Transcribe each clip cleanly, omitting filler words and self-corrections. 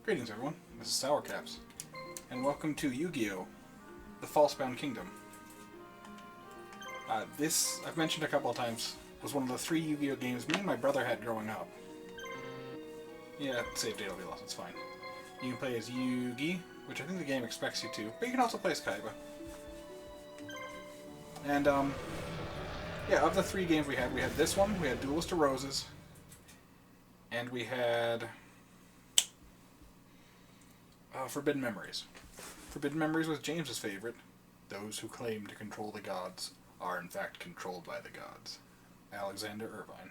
Greetings everyone, this is Sour Caps, and welcome to Yugioh, the Falsebound Kingdom. This, I've mentioned a couple of times, was one of the 3 Yu-Gi-Oh games me and my brother had growing up. Yeah, save data will be lost, it's fine. You can play as Yugi, which I think the game expects you to, but you can also play as Kaiba. And, yeah, of the 3 games we had this one, we had Duelist of Roses, and we had Forbidden Memories. Forbidden Memories was James's favorite. Those who claim to control the gods are in fact controlled by the gods. Alexander Irvine.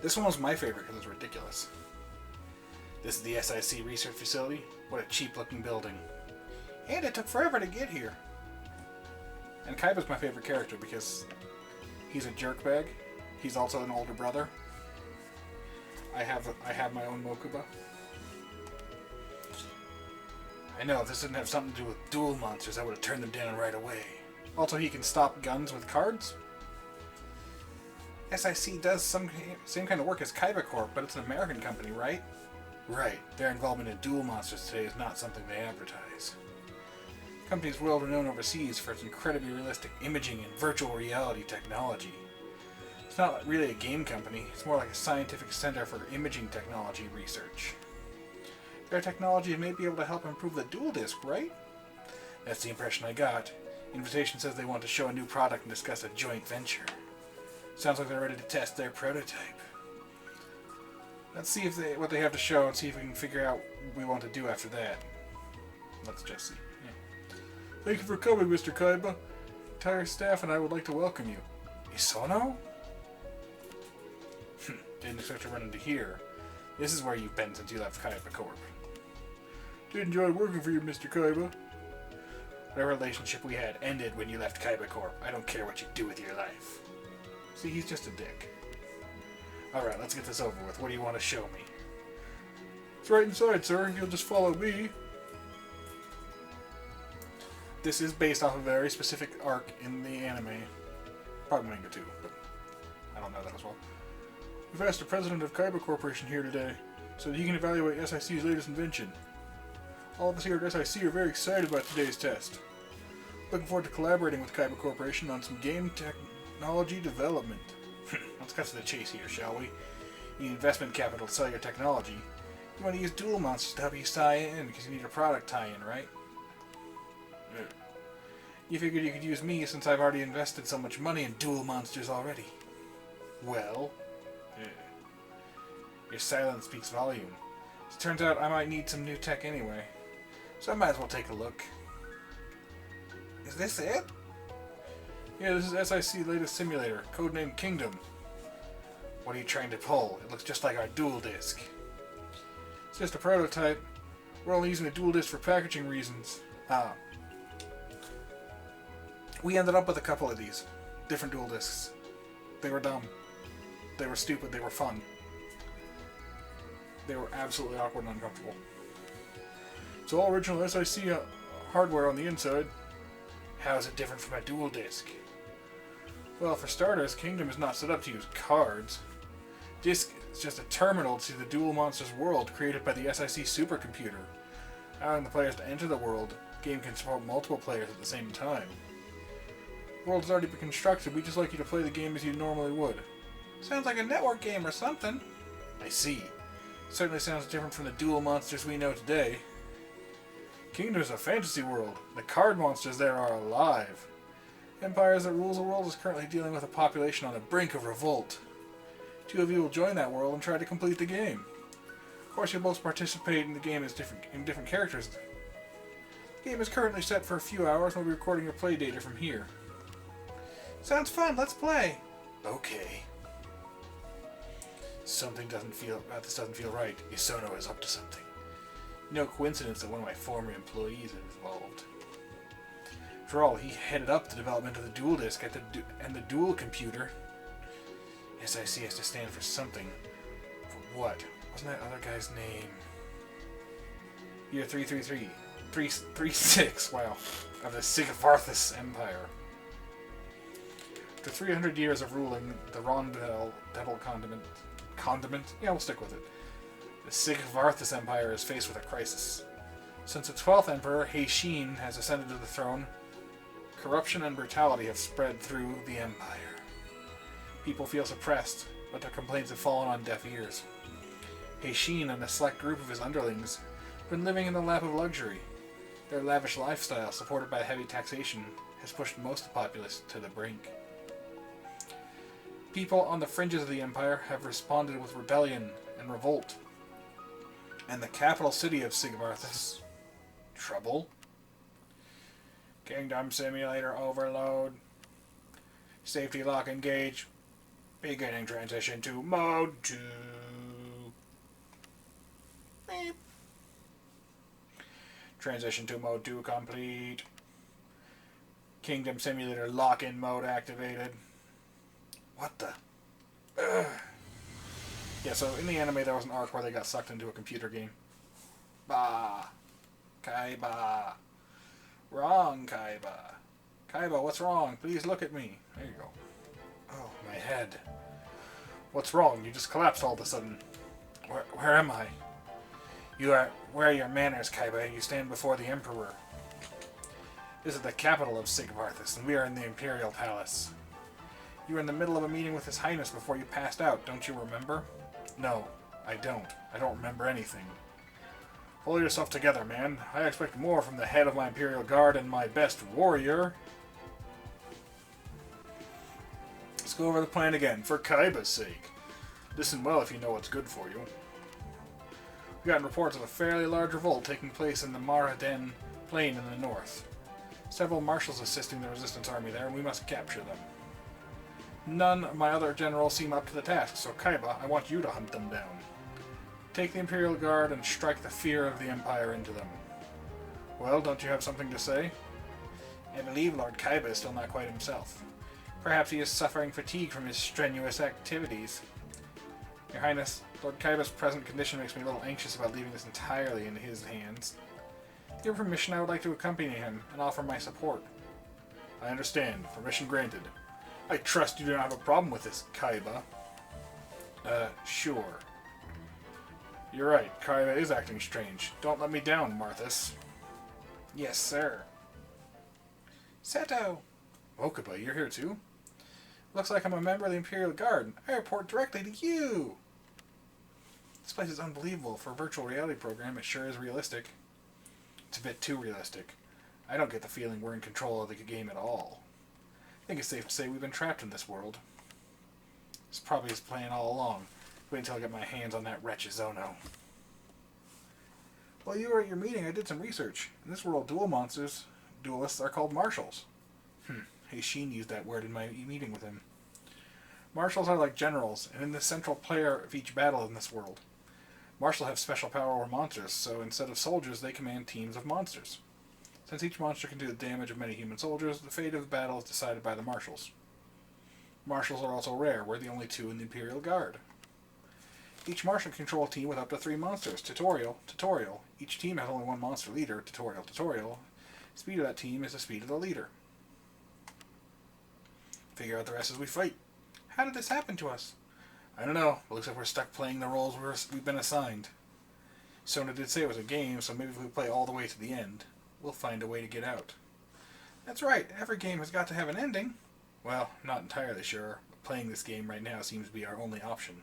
This one was my favorite because it's ridiculous. This is the SIC research facility. What a cheap looking building. And it took forever to get here. And Kaiba's my favorite character because he's a jerkbag. He's also an older brother. I have my own Mokuba. I know, if this didn't have something to do with duel monsters, I would have turned them down right away. Also, he can stop guns with cards. SIC does same kind of work as Kaiba Corp, but it's an American company, right? Right. Their involvement in duel monsters today is not something they advertise. The company is well renowned overseas for its incredibly realistic imaging and virtual reality technology. It's not really a game company, it's more like a scientific center for imaging technology research. Their technology may be able to help improve the dual disc, right? That's the impression I got. Invitation says they want to show a new product and discuss a joint venture. Sounds like they're ready to test their prototype. Let's see what they have to show and see if we can figure out what we want to do after that. Let's just see. Yeah. Thank you for coming, Mr. Kaiba. Entire staff and I would like to welcome you. Isono? Didn't expect to run into here. This is where you've been since you left Kaiba Corp. Did enjoy working for you, Mr. Kaiba. Whatever relationship we had ended when you left Kaiba Corp. I don't care what you do with your life. See, he's just a dick. Alright, let's get this over with. What do you want to show me? It's right inside, sir. You'll just follow me. This is based off a very specific arc in the anime. Probably manga too, but I don't know that as well. We've asked the president of Kaiba Corporation here today, so that he can evaluate SIC's latest invention. All of us here at SIC are very excited about today's test. Looking forward to collaborating with Kaiba Corporation on some game technology development. Let's cut to the chase here, shall we? You need investment capital to sell your technology. You want to use duel monsters to help you tie in, because you need a product tie-in, right? You figured you could use me since I've already invested so much money in duel monsters already. Well... Your silence speaks volume. It turns out I might need some new tech anyway, so I might as well take a look. Is this it? Yeah, this is SIC's latest simulator, codenamed Kingdom. What are you trying to pull? It looks just like our dual disc. It's just a prototype. We're only using a dual disc for packaging reasons. We ended up with a couple of these. Different dual discs. They were dumb. They were stupid. They were fun. They were absolutely awkward and uncomfortable. It's all original SIC hardware on the inside. How is it different from a dual disc? Well, for starters, Kingdom is not set up to use cards. Disc is just a terminal to the Duel Monsters world created by the SIC supercomputer. Allowing the players to enter the world, the game can support multiple players at the same time. The world has already been constructed, we'd just like you to play the game as you normally would. Sounds like a network game or something. I see. Certainly sounds different from the duel monsters we know today. Kingdom is a fantasy world. The card monsters there are alive. Empires that rules the world is currently dealing with a population on the brink of revolt. 2 of you will join that world and try to complete the game. Of course, you'll both participate in the game as different characters. The game is currently set for a few hours and we'll be recording your play data from here. Sounds fun, let's play! Okay. Something doesn't feel right. Isono is up to something. No coincidence that one of my former employees is involved. After all, he headed up the development of the dual disc and the dual computer. SIC has to stand for something. For what? Wasn't that other guy's name? Year 333. 336, wow. Of the Sigavarthus Empire. After 300 years of ruling, the Rondel Devil Condiment... Yeah, we'll stick with it. The Sigivarthus Empire is faced with a crisis. Since the 12th Emperor, Heishin, has ascended to the throne, corruption and brutality have spread through the Empire. People feel suppressed, but their complaints have fallen on deaf ears. Heishin and a select group of his underlings have been living in the lap of luxury. Their lavish lifestyle, supported by heavy taxation, has pushed most of the populace to the brink. People on the fringes of the Empire have responded with rebellion and revolt. And the capital city of Sigivarthus, trouble. Kingdom Simulator overload. Safety lock engage. Beginning transition to mode 2. Beep. Transition to mode 2 complete. Kingdom Simulator lock-in mode activated. What the? Ugh. Yeah, so in the anime there was an arc where they got sucked into a computer game. Bah. Kaiba. Wrong, Kaiba. Kaiba, what's wrong? Please look at me. There you go. Oh, my head. What's wrong? You just collapsed all of a sudden. Where am I? Where are your manners, Kaiba? You stand before the Emperor. This is the capital of Sigivarthus, and we are in the Imperial Palace. You were in the middle of a meeting with His Highness before you passed out, don't you remember? No, I don't. I don't remember anything. Pull yourself together, man. I expect more from the head of my Imperial Guard and my best warrior. Let's go over the plan again, for Kaiba's sake. Listen well if you know what's good for you. We've gotten reports of a fairly large revolt taking place in the Maraden plain in the north. Several marshals assisting the resistance army there, and we must capture them. None of my other generals seem up to the task, so Kaiba, I want you to hunt them down. Take the Imperial Guard and strike the fear of the Empire into them. Well, don't you have something to say? I believe Lord Kaiba is still not quite himself. Perhaps he is suffering fatigue from his strenuous activities. Your Highness, Lord Kaiba's present condition makes me a little anxious about leaving this entirely in his hands. With your permission, I would like to accompany him and offer my support. I understand. Permission granted. I trust you do not have a problem with this, Kaiba. Sure. You're right, Kaiba is acting strange. Don't let me down, Marthas. Yes, sir. Seto! Oh, Kaiba, you're here too? Looks like I'm a member of the Imperial Guard. I report directly to you! This place is unbelievable. For a virtual reality program, it sure is realistic. It's a bit too realistic. I don't get the feeling we're in control of the game at all. I think it's safe to say we've been trapped in this world. It's probably his plan all along. Wait until I get my hands on that wretch Zono. While you were at your meeting, I did some research. In this world, duelists are called marshals. Heishin used that word in my meeting with him. Marshals are like generals, and in the central player of each battle in this world. Marshals have special power over monsters, so instead of soldiers, they command teams of monsters. Since each monster can do the damage of many human soldiers, the fate of the battle is decided by the marshals. Marshals are also rare. We're the only two in the Imperial Guard. Each marshal can control a team with up to 3 monsters. Tutorial. Each team has only 1 monster leader. Tutorial. Speed of that team is the speed of the leader. Figure out the rest as we fight. How did this happen to us? I don't know. It looks like we're stuck playing the roles we've been assigned. Sona did say it was a game, so maybe if we play all the way to the end, we'll find a way to get out. That's right. Every game has got to have an ending. Well, not entirely sure, but playing this game right now seems to be our only option.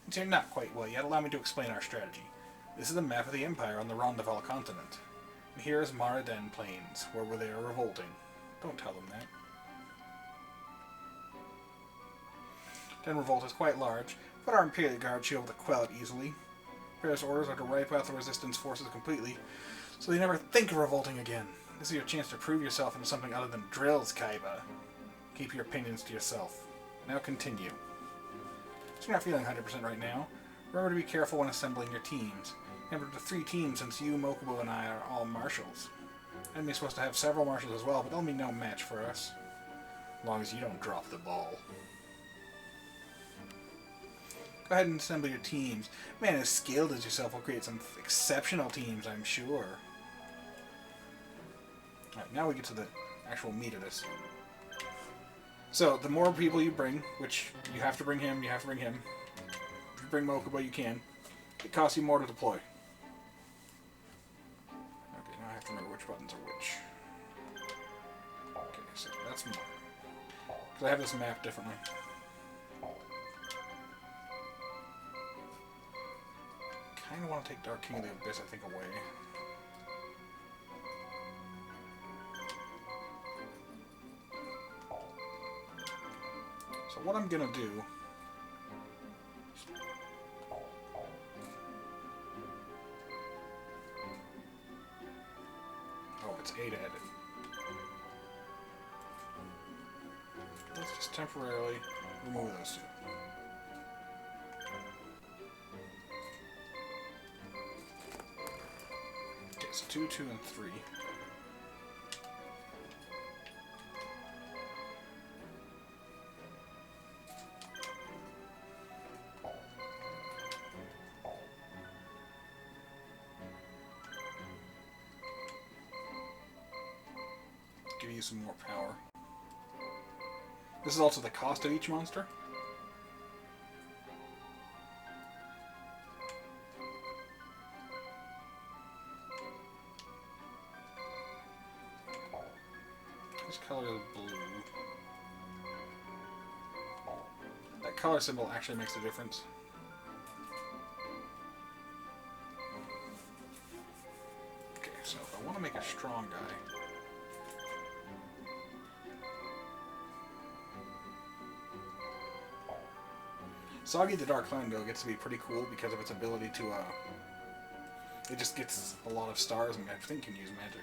Since you're not quite well yet, allow me to explain our strategy. This is a map of the Empire on the Rondavel continent. And here is Maraden Plains, where they are revolting. Don't tell them that. Den Revolt is quite large, but our Imperial Guard should be able to quell it easily. Paris orders are to wipe out the resistance forces completely, so they never think of revolting again. This is your chance to prove yourself into something other than drills, Kaiba. Keep your opinions to yourself. Now continue. So you're not feeling 100% right now. Remember to be careful when assembling your teams. Remember the 3 teams since you, Mokubo, and I are all marshals. Enemy's supposed to have several marshals as well, but they'll be no match for us. As long as you don't drop the ball. Go ahead and assemble your teams. Man as skilled as yourself will create some exceptional teams, I'm sure. Alright, now we get to the actual meat of this. So, the more people you bring, which you have to bring him, you have to bring him. If you bring Mokuba, you can. It costs you more to deploy. Okay, now I have to remember which buttons are which. Okay, so that's more. Because I have this map differently. Kind of want to take Dark King of the Abyss, I think, away. So what I'm gonna do... Oh, it's 8 added. Let's just temporarily remove those two. Okay, so 2, 2, and 3. Give you some more power. This is also the cost of each monster. This color is blue. That color symbol actually makes a difference. Okay, so if I want to make a strong guy, Soggy the Dark Flamingo gets to be pretty cool because of its ability to, it just gets a lot of stars and I think can use magic.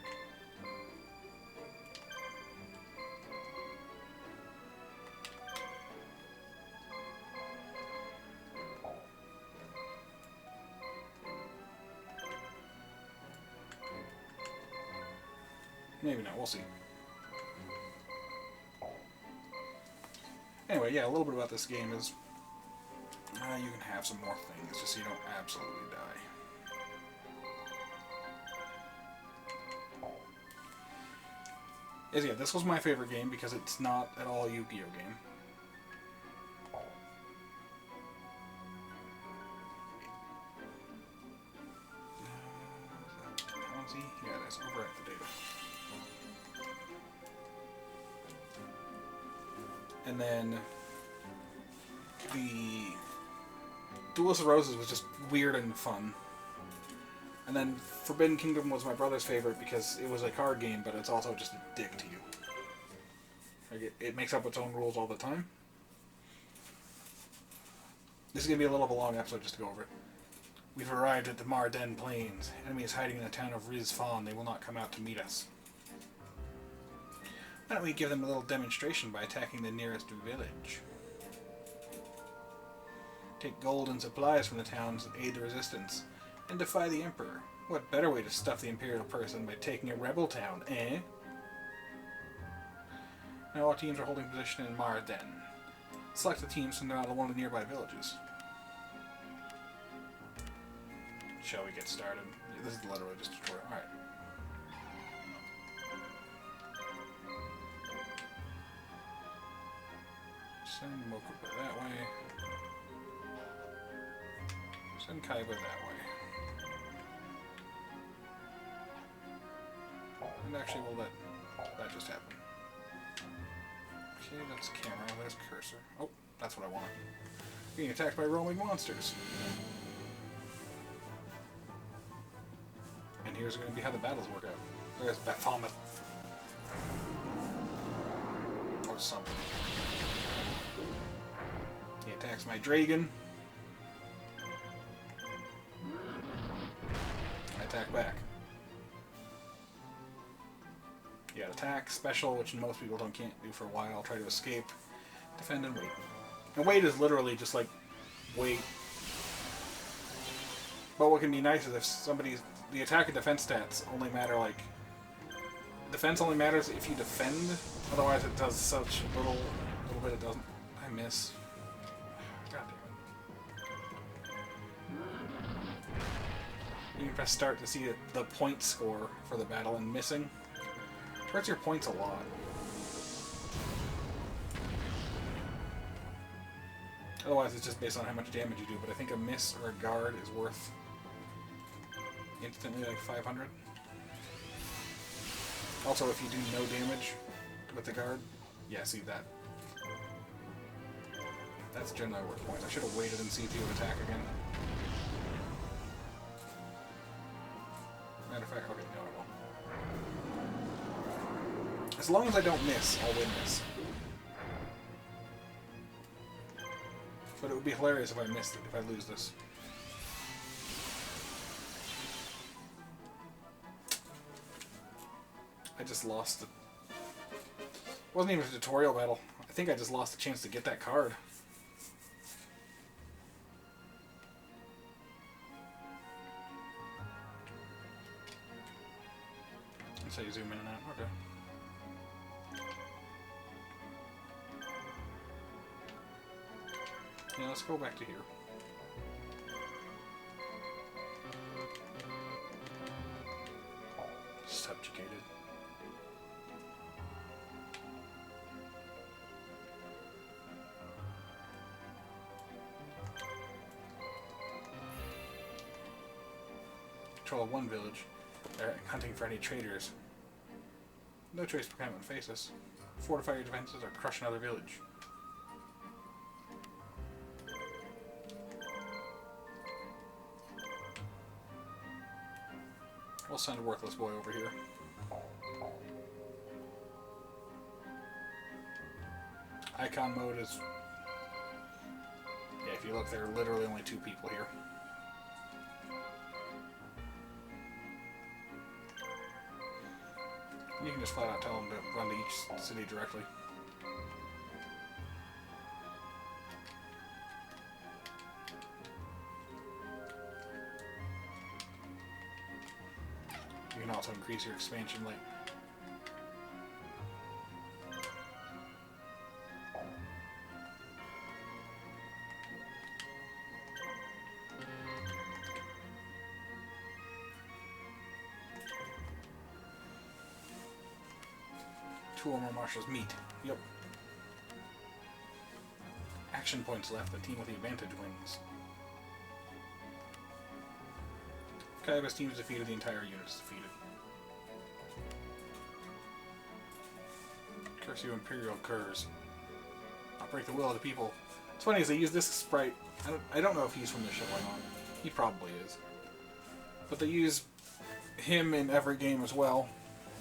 Maybe not, we'll see. Anyway, yeah, a little bit about this game is you can have some more things, just so you don't absolutely die. Yeah, this was my favorite game because it's not at all a Yugioh game. Yeah, it is. Overwrite the data. And then the Duelist of Roses was just weird and fun. And then Forbidden Kingdom was my brother's favorite because it was a card game, but it's also just a dick to you. Like it makes up its own rules all the time. This is going to be a little bit of a long episode just to go over it. We've arrived at the Marden Plains. Enemy is hiding in the town of Rizfan. They will not come out to meet us. Why don't we give them a little demonstration by attacking the nearest village? Take gold and supplies from the towns and aid the resistance, and defy the Emperor. What better way to stuff the Imperial purse than by taking a rebel town, eh? Now all teams are holding position in Marden. Select the teams from one of the nearby villages. Shall we get started? This is literally just a tutorial. Alright. Send Mokuba that way. Send Kaiba that way. And actually we'll let that just happen. Okay, that's camera, there's cursor. Oh, that's what I want. Being attacked by roaming monsters. And here's going to be how the battles work out. There's Baphomet. Or something. He attacks my dragon. I attack back. You got attack, special, which most people can't do for a while. Try to escape, defend, and wait. And wait is literally just like wait. But what can be nice is if somebody's the attack and defense stats only matter like defense only matters if you defend. Otherwise, it does such little bit. It doesn't. I miss. God damn it. You can press start to see the point score for the battle, and missing hurts your points a lot. Otherwise, it's just based on how much damage you do. But I think a miss or a guard is worth instantly like 500. Also, if you do no damage with the guard, yeah, see that. That's generally worth points. I should have waited and see if he would attack again. Matter of fact, okay, no, I won't. As long as I don't miss, I'll win this. But it would be hilarious if I missed it, if I lose this. I just lost it. It wasn't even a tutorial battle. I think I just lost the chance to get that card. So you zoom in and out. Okay. Yeah, let's go back to here. Subjugated. Control one village. They're hunting for any traitors. No choice to come and face us. Fortify your defenses or crush another village. We'll send a worthless boy over here. Icon mode is... Yeah, if you look, there are literally only 2 people here. You can just flat out tell them to run to each city directly. You can also increase your expansion like... Two or more marshals meet. Yep. Action points left. The team with the advantage wins. If Kaiba's team is defeated, the entire unit is defeated. Curse you, Imperial Curs. I'll break the will of the people. It's funny is they use this sprite. I don't know if he's from the show or not. He probably is. But they use him in every game as well,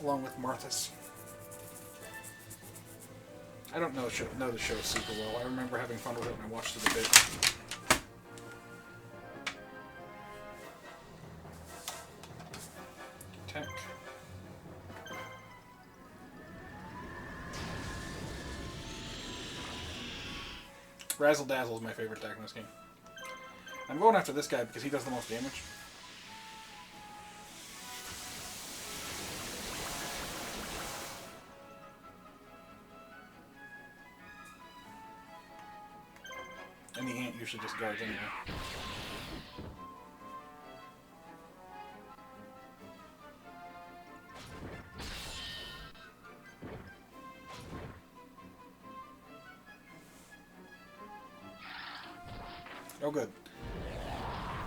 along with Marthas. I don't know the show super well. I remember having fun with it when I watched it a bit. Attack. Razzle Dazzle is my favorite attack in this game. I'm going after this guy because he does the most damage. And the ant usually just guards anyway. Oh good.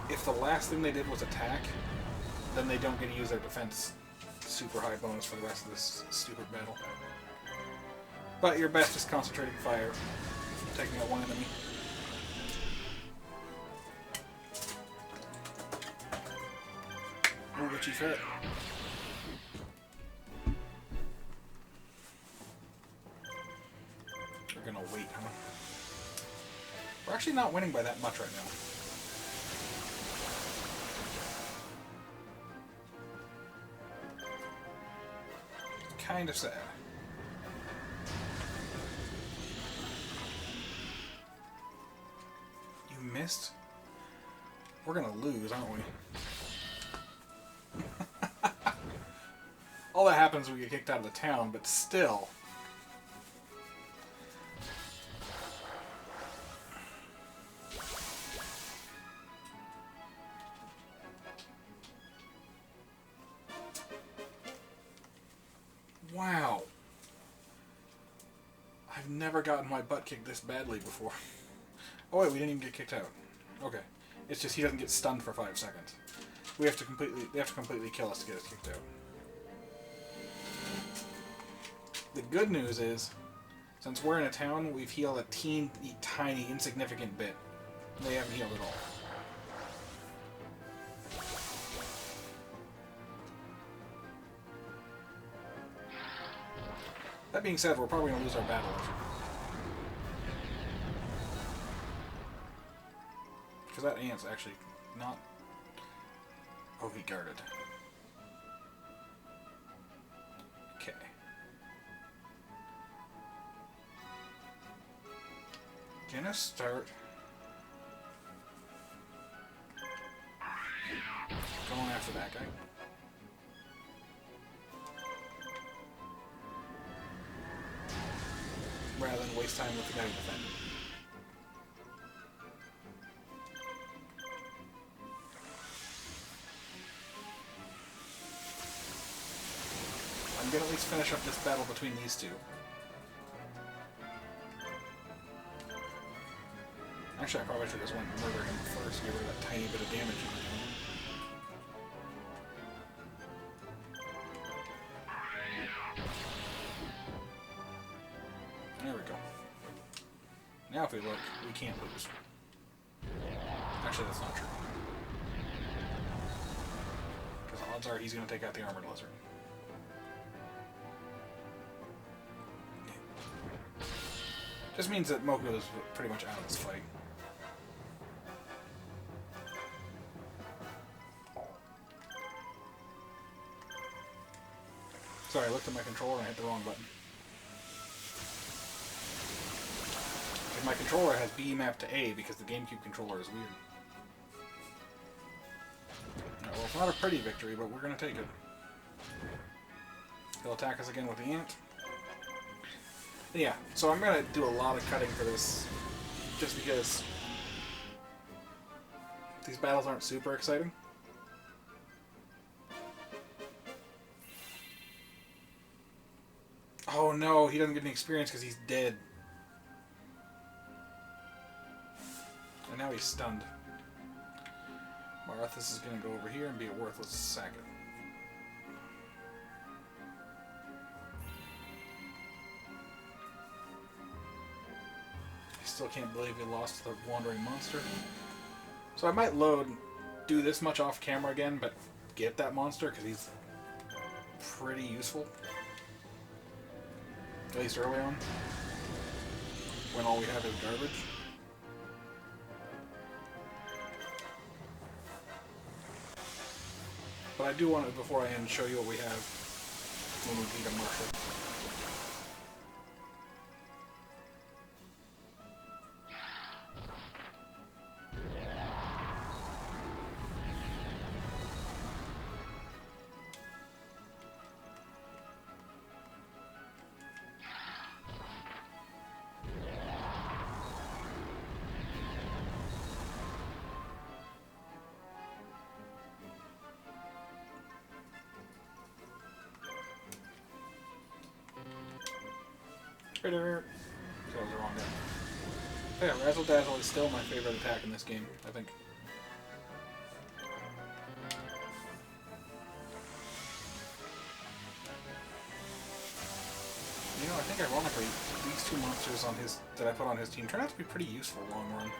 If the last thing they did was attack, then they don't get to use their defense super high bonus for the rest of this stupid battle. But your best is concentrating fire, taking out one enemy. Oh, Richie Ferret. We're gonna wait, huh? We're actually not winning by that much right now. Kind of sad. You missed? We're gonna lose, aren't we? All that happens when we get kicked out of the town, but still. Wow. I've never gotten my butt kicked this badly before. Oh wait, we didn't even get kicked out. Okay. It's just he doesn't get stunned for 5 seconds. They have to completely kill us to get us kicked out. The good news is, since we're in a town, we've healed a tiny, insignificant bit. They haven't healed at all. That being said, we're probably going to lose our battle. Because that ant's actually not... Oh, he guarded. Okay. Gonna start... going after that guy. Rather than waste time with the guy who defended. I'm gonna at least finish up this battle between these two. Actually, I probably should just went and murder him first, get rid of that tiny bit of damage he was doing. There we go. Now if we look, we can't lose. Actually, that's not true. Because odds are he's going to take out the armored lizard. Just means that Moko is pretty much out of this fight. Sorry, I looked at my controller and I hit the wrong button. And my controller has B mapped to A because the GameCube controller is weird. Right, well, it's not a pretty victory, but we're going to take it. He'll attack us again with the ant. Yeah, so I'm going to do a lot of cutting for this, just because these battles aren't super exciting. Oh no, he doesn't get any experience because he's dead. And now he's stunned. Marathis is going to go over here and be a worthless sacket. Still can't believe he lost to the wandering monster. So I might do this much off camera again, but get that monster because he's pretty useful. At least early on, when all we have is garbage. But I do want to, before I end, show you what we have when we beat a marshal. So that was the wrong guy. Yeah, Razzle Dazzle is still my favorite attack in this game, I think. You know, I think ironically, these two monsters on his that I put on his team turn out to be pretty useful long run.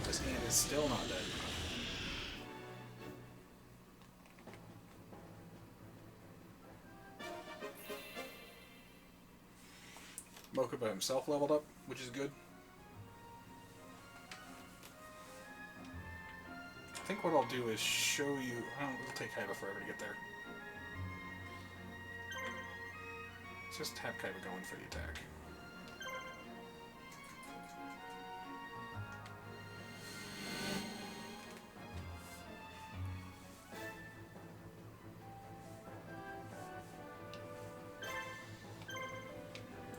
This ant is still not dead. Mocha by himself leveled up, which is good. I think what I'll do is show you... it'll take Kaiba forever to get there. Let's just have Kaiba going for the attack.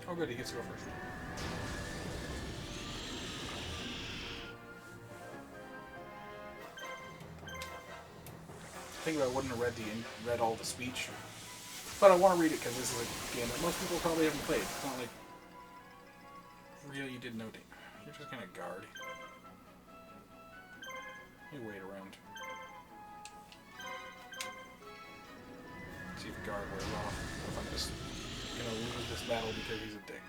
Oh good, he gets to go first. I think I wouldn't have read all the speech, but I want to read it because this is a game that most people probably haven't played. It's not like Really, you did no damage. You're just gonna guard. You wait around. See if guard wears off. If I'm just gonna lose this battle because he's a dick.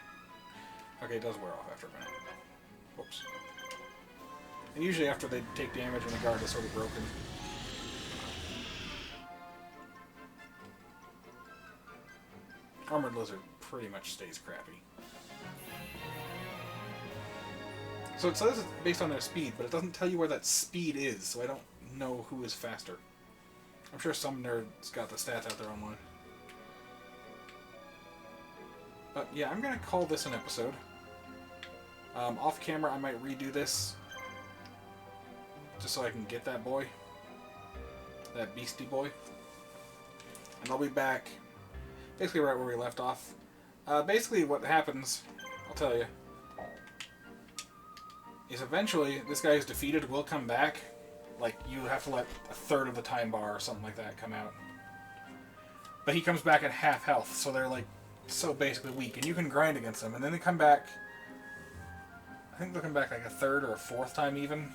Okay, it does wear off after a minute. Whoops. And usually after they take damage and the guard is sort of broken. Armored Lizard pretty much stays crappy. So it says it's based on their speed, but it doesn't tell you where that speed is, so I don't know who is faster. I'm sure some nerd's got the stats out there online. But yeah, I'm going to call this an episode. Off camera, I might redo this. Just so I can get that boy. That beastie boy. And I'll be back basically right where we left off. Basically what happens, I'll tell you, is eventually this guy who's defeated will come back. Like, you have to let a third of the time bar or something like that come out. But he comes back at half health, so they're like so basically weak. And you can grind against them. And then they come back, I think they'll come back like a third or a fourth time even.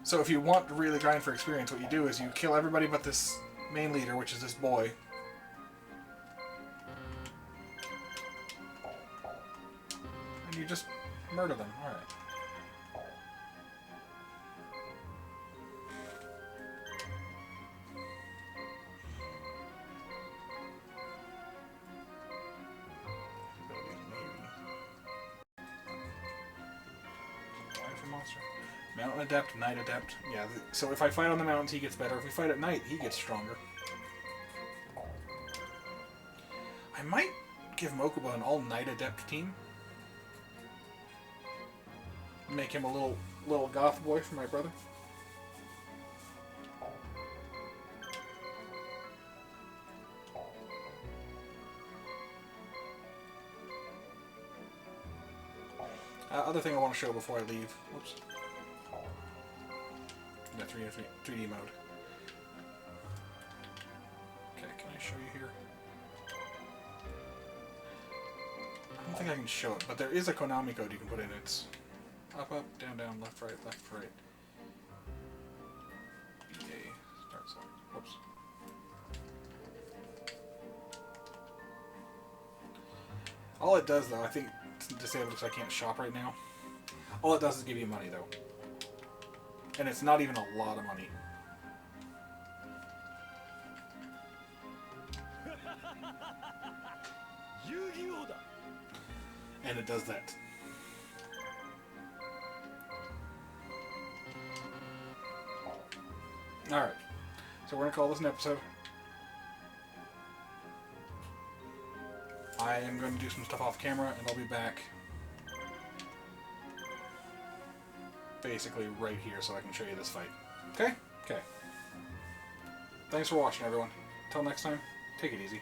So if you want to really grind for experience, what you do is you kill everybody but this main leader, which is this boy. And you just murder them. Alright. Mountain Adept, Night Adept. Yeah, so if I fight on the mountains, he gets better. If we fight at night, he gets stronger. I might give Mokuba an all-Night Adept team. Make him a little goth boy for my brother. Other thing I want to show before I leave. Whoops. The 3D mode. Okay, can I show you here? I don't think I can show it, but there is a Konami code you can put in. It's up, up, down, down, left, right, right. FBK. Start select. Whoops. All it does, though, I think it's disabled because I can't shop right now. All it does is give you money, though. And it's not even a lot of money. Yugioh. And it does that. Alright. So we're going to call this an episode. I am going to do some stuff off camera, and I'll be back basically right here so I can show you this fight. Okay? Okay. Thanks for watching, everyone. Until next time, take it easy.